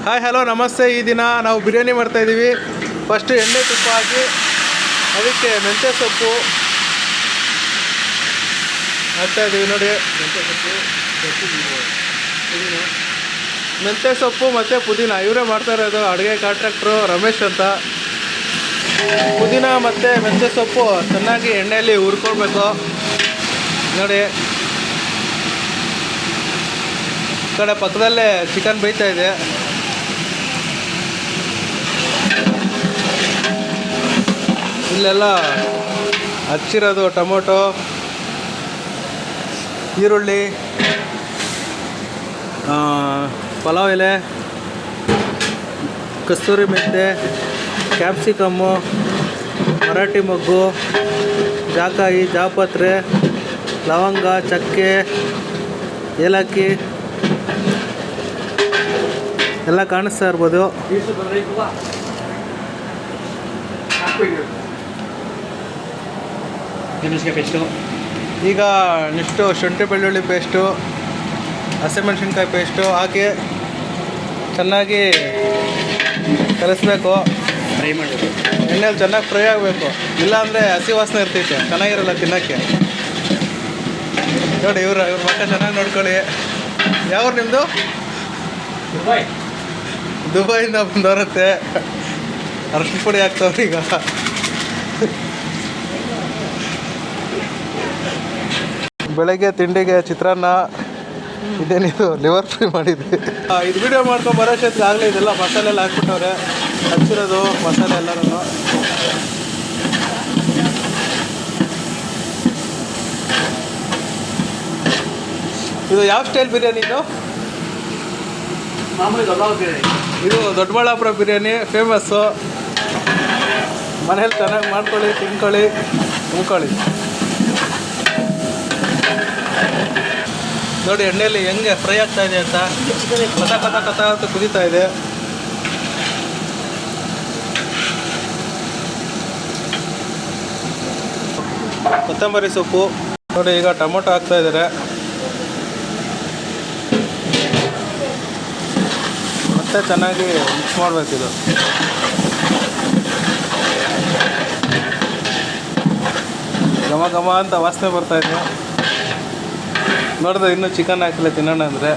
Hi hello ನಮಸ್ತೆ. ಈ ದಿನ ನಾವು ಬಿರಿಯಾನಿ ಮಾಡ್ತಾಯಿದ್ದೀವಿ. ಫಸ್ಟು ಎಣ್ಣೆ ತುಪ್ಪ ಹಾಕಿ ಅದಕ್ಕೆ ಮೆಂತ್ಯ ಸೊಪ್ಪು ಹಾಕ್ತಾಯಿದ್ದೀವಿ. ನೋಡಿ, ಮೆಂತ್ಯ ಸೊಪ್ಪು ಮತ್ತು ಪುದೀನ ಇವರೇ ಮಾಡ್ತಾಯಿರೋದು. ಅಡುಗೆ ಕಾಂಟ್ರಾಕ್ಟ್ರು ರಮೇಶ್ ಅಂತ. ಪುದೀನ ಮತ್ತು ಮೆಂತ್ಯ ಸೊಪ್ಪು ಚೆನ್ನಾಗಿ ಎಣ್ಣೆಯಲ್ಲಿ ಹುರ್ಕೊಳ್ಬೇಕು. ನೋಡಿ, ಈ ಕಡೆ ಪಕ್ಕದಲ್ಲೇ ಚಿಕನ್ ಬೇಯ್ತಾ ಇದೆ. ಇಲ್ಲೆಲ್ಲ ಹಚ್ಚಿರೋದು ಟೊಮೊಟೊ, ಈರುಳ್ಳಿ, ಪಲಾವ್ ಎಲೆ, ಕಸ್ತೂರಿ ಮೆಂತೆ, ಕ್ಯಾಪ್ಸಿಕಮ್ಮು, ಮರಾಠಿ ಮೊಗ್ಗು, ಜಾಕಾಯಿ, ಜಾಪತ್ರೆ, ಲವಂಗ, ಚಕ್ಕೆ, ಏಲಕ್ಕಿ ಎಲ್ಲ ಕಾಣಿಸ್ತಾ ಇರ್ಬೋದು. ಈಗ ನೆಕ್ಸ್ಟು ಶುಂಠಿ ಬೆಳ್ಳುಳ್ಳಿ ಪೇಸ್ಟು, ಹಸಿಮೆಣಸಿನ್ಕಾಯಿ ಪೇಸ್ಟು ಹಾಕಿ ಚೆನ್ನಾಗಿ ಕಲಿಸ್ಬೇಕು. ಫ್ರೈ ಮಾಡಬೇಕು, ಎಣ್ಣೆಲಿ ಚೆನ್ನಾಗಿ ಫ್ರೈ ಆಗಬೇಕು. ಇಲ್ಲಾಂದರೆ ಹಸಿ ವಾಸನೆ ಇರ್ತೈತೆ, ಚೆನ್ನಾಗಿರಲ್ಲ ತಿನ್ನೋಕ್ಕೆ. ನೋಡಿ, ಇವ್ರ ಮಕ್ಕ ಚೆನ್ನಾಗಿ ನೋಡ್ಕೊಳ್ಳಿ. ಯಾವ ನಿಮ್ಮದು? ದುಬೈಯಿಂದ ಬಂದವರತ್ತೆ. ಅರಶಿನ ಪುಡಿ ಹಾಕ್ತವ್ರಿ. ಈಗ ಬೆಳಗ್ಗೆ ತಿಂಡಿಗೆ ಚಿತ್ರಾನ್ನ, ಇದೇನಿದು ಲಿವರ್ ಫ್ರೈ ಮಾಡಿದ್ವಿ. ಇದು ವಿಡಿಯೋ ಮಾಡ್ಕೊಂಡು ಬರೋ ಅಷ್ಟೊತ್ತಿಗೆ ಆಗಲೇ ಇದೆಲ್ಲ ಮಸಾಲೆ ಎಲ್ಲ ಹಾಕ್ಬಿಟ್ಟವ್ರೆ, ಹಚ್ಚಿರೋದು ಮಸಾಲೆ ಎಲ್ಲರೂ. ಇದು ಯಾವ ಸ್ಟೈಲ್ ಬಿರಿಯಾನಿ? ಇದು ಮಾಮೂಲಿ ಬಿರಿಯಾನಿ. ಇದು ದೊಡ್ಡಬಳ್ಳಾಪುರ ಬಿರಿಯಾನಿ ಫೇಮಸ್ಸು. ಮನೇಲಿ ಚೆನ್ನಾಗಿ ಮಾಡ್ಕೊಳ್ಳಿ, ತಿನ್ಕೊಳ್ಳಿ, ಉಣ್ಕೊಳ್ಳಿ. ನೋಡಿ ಎಣ್ಣೆಯಲ್ಲಿ ಹೆಂಗೆ ಫ್ರೈ ಆಗ್ತಾ ಇದೆ ಅಂತ. ಕಥ ಅಂತ ಕುದೀತಾ ಇದೆ. ಕೊತ್ತಂಬರಿ ಸೊಪ್ಪು ನೋಡಿ. ಈಗ ಟೊಮೊಟೊ ಹಾಕ್ತಾ ಇದ್ದಾರೆ. ಮತ್ತೆ ಚೆನ್ನಾಗಿ ಮಿಕ್ಸ್ ಮಾಡಬೇಕಿದು. ಘಮ ಘಮ ಅಂತ ವಾಸನೆ ಬರ್ತಾಯಿದೆ. ನೋಡಿದ್ರೆ ಇನ್ನೂ ಚಿಕನ್ ಹಾಕಿಲ್ಲ ತಿನ್ನೋಣ ಅಂದರೆ.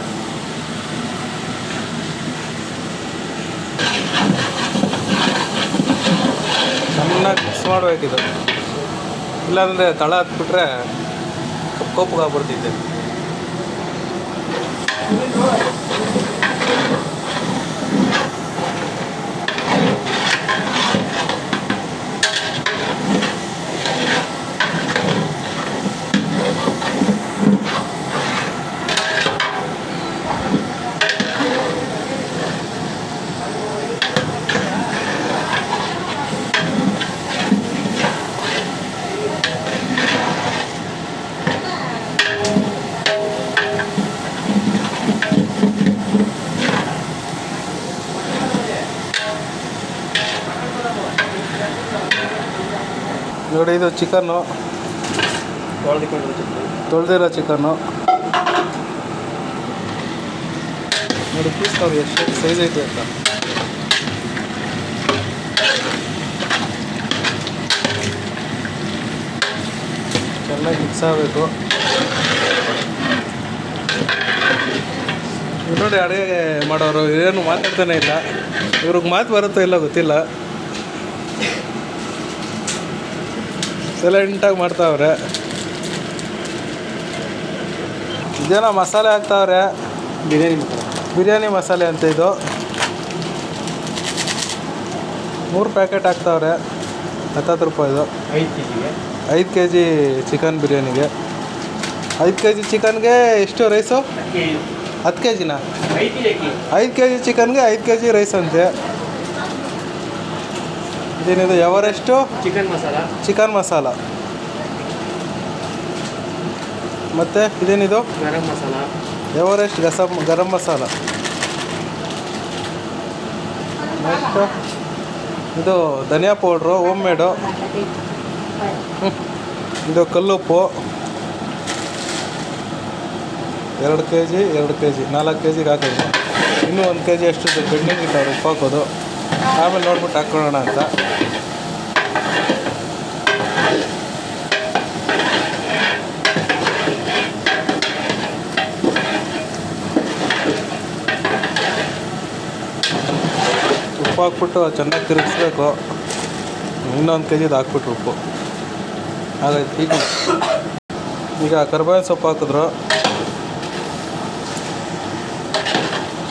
ಚೆನ್ನಾಗಿ ಮಿಕ್ಸ್ ಮಾಡಬೇಕಿದು, ಇಲ್ಲಾಂದರೆ ತಳ ಹತ್ಬಿಟ್ರೆ ಕೋಪಗಾಗ್ಬಿಡ್ತೈತೆ. ನೋಡಿ, ಇದು ಚಿಕನ್ನು, ತೊಳೆದಿರೋ ಚಿಕನ್ನು ನೋಡಿ. ಪೀಸ್ ನೋಡಿ ಎಷ್ಟು ಸೈಜ್ ಐತೆ ಅಂತ. ಚೆನ್ನಾಗಿ ಮಿಕ್ಸ್ ಆಗಬೇಕು. ನೋಡಿ, ಅಡುಗೆ ಮಾಡೋರು ಏನು ಮಾತಾಡ್ತಾನೆ ಇಲ್ಲ. ಇವ್ರಿಗೆ ಮಾತು ಬರುತ್ತೋ ಇಲ್ಲ ಗೊತ್ತಿಲ್ಲ. ಸೈಲೆಂಟಾಗಿ ಮಾಡ್ತಾವ್ರೆ. ಇದೇನೋ ಮಸಾಲೆ ಹಾಕ್ತಾವ್ರೆ, ಬಿರಿಯಾನಿ ಮಸಾಲೆ ಅಂತ. ಇದು 3 ಪ್ಯಾಕೆಟ್ ಹಾಕ್ತಾವ್ರೆ, 10 ರೂಪಾಯಿದು. 5 ಕೆ ಜಿ ಚಿಕನ್ ಬಿರಿಯಾನಿಗೆ. 5 ಕೆ ಜಿ ಚಿಕನ್ಗೆ ಎಷ್ಟು ರೈಸು? 10 ಕೆ ಜಿನಾ? 5 ಕೆ ಜಿ ಚಿಕನ್ಗೆ 5 ಕೆ ಜಿ ರೈಸ್ ಅಂತೆ. ಇದೇನಿದು? Everest chicken masala. ಮತ್ತು ಇದೇನಿದು? ಗರಂ ಮಸಾಲ. ಎವರೆಸ್ಟ್ ಗರಂ ಮಸಾಲ. ನೆಕ್ಸ್ಟು ಇದು ಧನಿಯಾ ಪೌಡ್ರು, ಹೋಮ್ ಮೇಡು. ಇದು ಕಲ್ಲುಪ್ಪು. 2 ಕೆ ಜಿ 4 ಕೆ ಜಿಗೆ ಹಾಕಿದ್ವಿ. ಇನ್ನೂ 1 kg ಅಷ್ಟು ಪೆಂಡಿಂಗ್ ಇಟ್ಟವ್ರು ಉಪ್ಪು ಹಾಕೋದು. ಆಮೇಲೆ ನೋಡ್ಬಿಟ್ಟು ಹಾಕ್ಕೊಳ್ಳೋಣ ಅಂತ. ಉಪ್ಪು ಹಾಕ್ಬಿಟ್ಟು ಚೆನ್ನಾಗಿ ತಿರುಗಿಸ್ಬೇಕು. ಇನ್ನೊಂದು kgದು ಹಾಕ್ಬಿಟ್ರು ಉಪ್ಪು ಹಾಗಾಯ್ತು. ಈಗ ಕರಿಬೇವಿನ ಸೊಪ್ಪು ಹಾಕಿದ್ರು,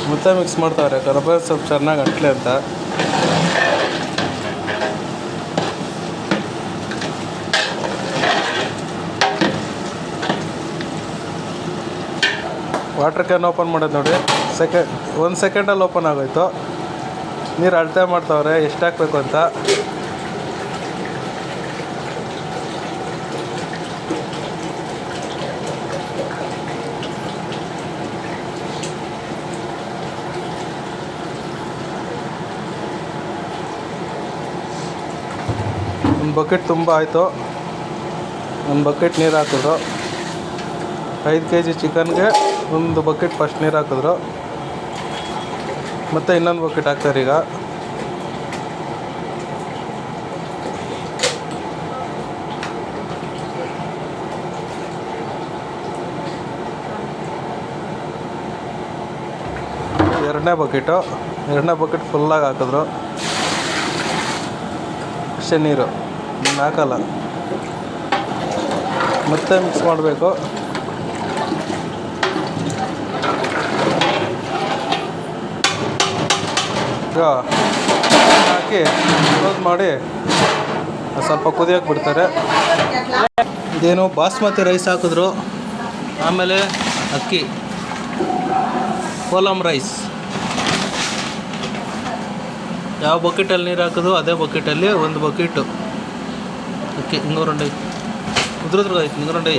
ಮತ್ತೆ ಮಿಕ್ಸ್ ಮಾಡ್ತಾರೆ ಕರಿಬೇವಿನ ಸೊಪ್ಪು ಚೆನ್ನಾಗಿ ಅಂಟ್ಲೆ ಅಂತ. ವಾಟರ್ ಕ್ಯಾನ್ ಓಪನ್ ಮಾಡೋದು ನೋಡಿ, 1 ಸೆಕೆಂಡಲ್ಲಿ ಓಪನ್ ಆಗೋಯ್ತು. ನೀರು ಅಳತೆ ಮಾಡ್ತಾವ್ರೆ ಎಷ್ಟು ಹಾಕ್ಬೇಕು ಅಂತ. ಒಂದು ಬಕೆಟ್ ತುಂಬ ಆಯಿತು. 1 ಬಕೆಟ್ ನೀರು ಹಾಕಿದ್ರು. 5 kg ಚಿಕನ್ಗೆ 1 ಬಕೆಟ್ ಫಸ್ಟ್ ನೀರು ಹಾಕಿದ್ರು. ಮತ್ತು ಇನ್ನೊಂದು ಬಕೆಟ್ ಹಾಕ್ತಾರೆ ಈಗ. ಎರಡನೇ ಬಕೆಟ್ ಫುಲ್ಲಾಗಿ ಹಾಕಿದ್ರು. ಅಷ್ಟೇ ನೀರು, ಇನ್ನು ಹಾಕಲ್ಲ. ಮತ್ತೆ ಮಿಕ್ಸ್ ಮಾಡಬೇಕು. ಈಗ ಹಾಕಿ ಕ್ಲೋಸ್ ಮಾಡಿ ಸ್ವಲ್ಪ ಕುದಿಯೋಕೆ ಬಿಡ್ತಾರೆ. ಇದೇನು ಬಾಸ್ಮತಿ ರೈಸ್ ಹಾಕಿದ್ರು. ಆಮೇಲೆ ಅಕ್ಕಿ ಕೋಲಮ್ ರೈಸ್. ಯಾವ ಬಕೆಟಲ್ಲಿ ನೀರು ಹಾಕಿದ್ರು ಅದೇ ಬಕೆಟಲ್ಲಿ 1 ಬಕೆಟು ಅಕ್ಕಿ. ಹಿಂಗೂರುಂಡೆ ಉದ್ರದ್ರಾಯ್ತು. ಹಿಂಗೂರುಂಡೆ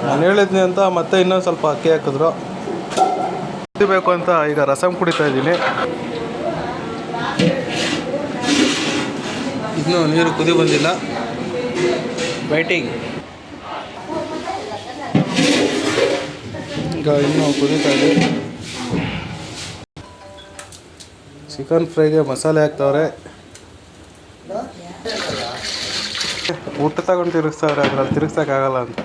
ನಾನು ಹೇಳಿದ್ನಿ ಅಂತ ಮತ್ತೆ ಇನ್ನೊಂದು ಸ್ವಲ್ಪ ಅಕ್ಕಿ ಹಾಕಿದ್ರು. ಕುದಿಬೇಕು ಅಂತ ಈಗ ರಸಮ್ ಕುಡಿತಾ ಇದ್ದೀನಿ. ಇನ್ನೂ ನೀರು ಕುದಿ ಬಂದಿಲ್ಲ, ವೈಟಿಂಗ್. ಈಗ ಇನ್ನೂ ಕುದೀತಾ ಇದೆ. ಚಿಕನ್ ಫ್ರೈಗೆ ಮಸಾಲೆ ಹಾಕ್ತವ್ರೆ. ಊಟ ತಗೊಂಡು ತಿರುಗಿಸ್ತಾವ್ರೆ, ಅದ್ರಲ್ಲಿ ತಿರುಗ್ಸೋಕ್ಕಾಗಲ್ಲ ಅಂತ.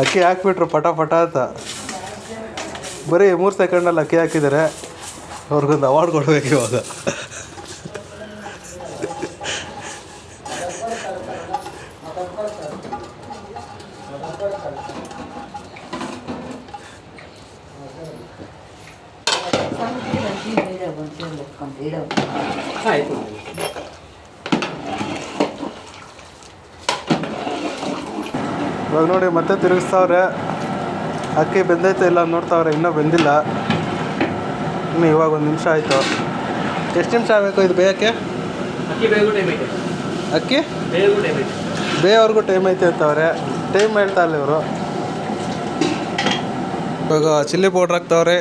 ಅಕ್ಕಿ ಹಾಕ್ಬಿಟ್ರು ಪಟ ಅಂತ. ಬರೀ 3 ಸೆಕೆಂಡಲ್ಲಿ ಅಕ್ಕಿ ಹಾಕಿದ್ದಾರೆ. ಅವ್ರಿಗೊಂದು ಅವಾರ್ಡ್ ಕೊಡ್ಬೇಕು ಇವಾಗ. ಇವಾಗ ನೋಡಿ ಮತ್ತೆ ತಿರುಗಿಸ್ತಾವ್ರೆ. ಅಕ್ಕಿ ಬೆಂದೈತೆ ಇಲ್ಲ ನೋಡ್ತಾವ್ರೆ, ಇನ್ನೂ ಬೆಂದಿಲ್ಲ. ಇನ್ನು ಇವಾಗ 1 ನಿಮಿಷ ಆಯಿತು. ಎಷ್ಟು ನಿಮಿಷ ಆಗಬೇಕು ಇದು ಬೇಯೋಕ್ಕೆ? ಅಕ್ಕಿ ಬೇಯೋವರೆಗೂ ಟೈಮ್ ಐತೆ ಅಂತವ್ರೆ. ಟೈಮ್ ಹೇಳ್ತಾ ಇಲ್ಲ ಇವರು. ಇವಾಗ ಚಿಲ್ಲಿ ಪೌಡ್ರ್ ಹಾಕ್ತವ್ರೆ.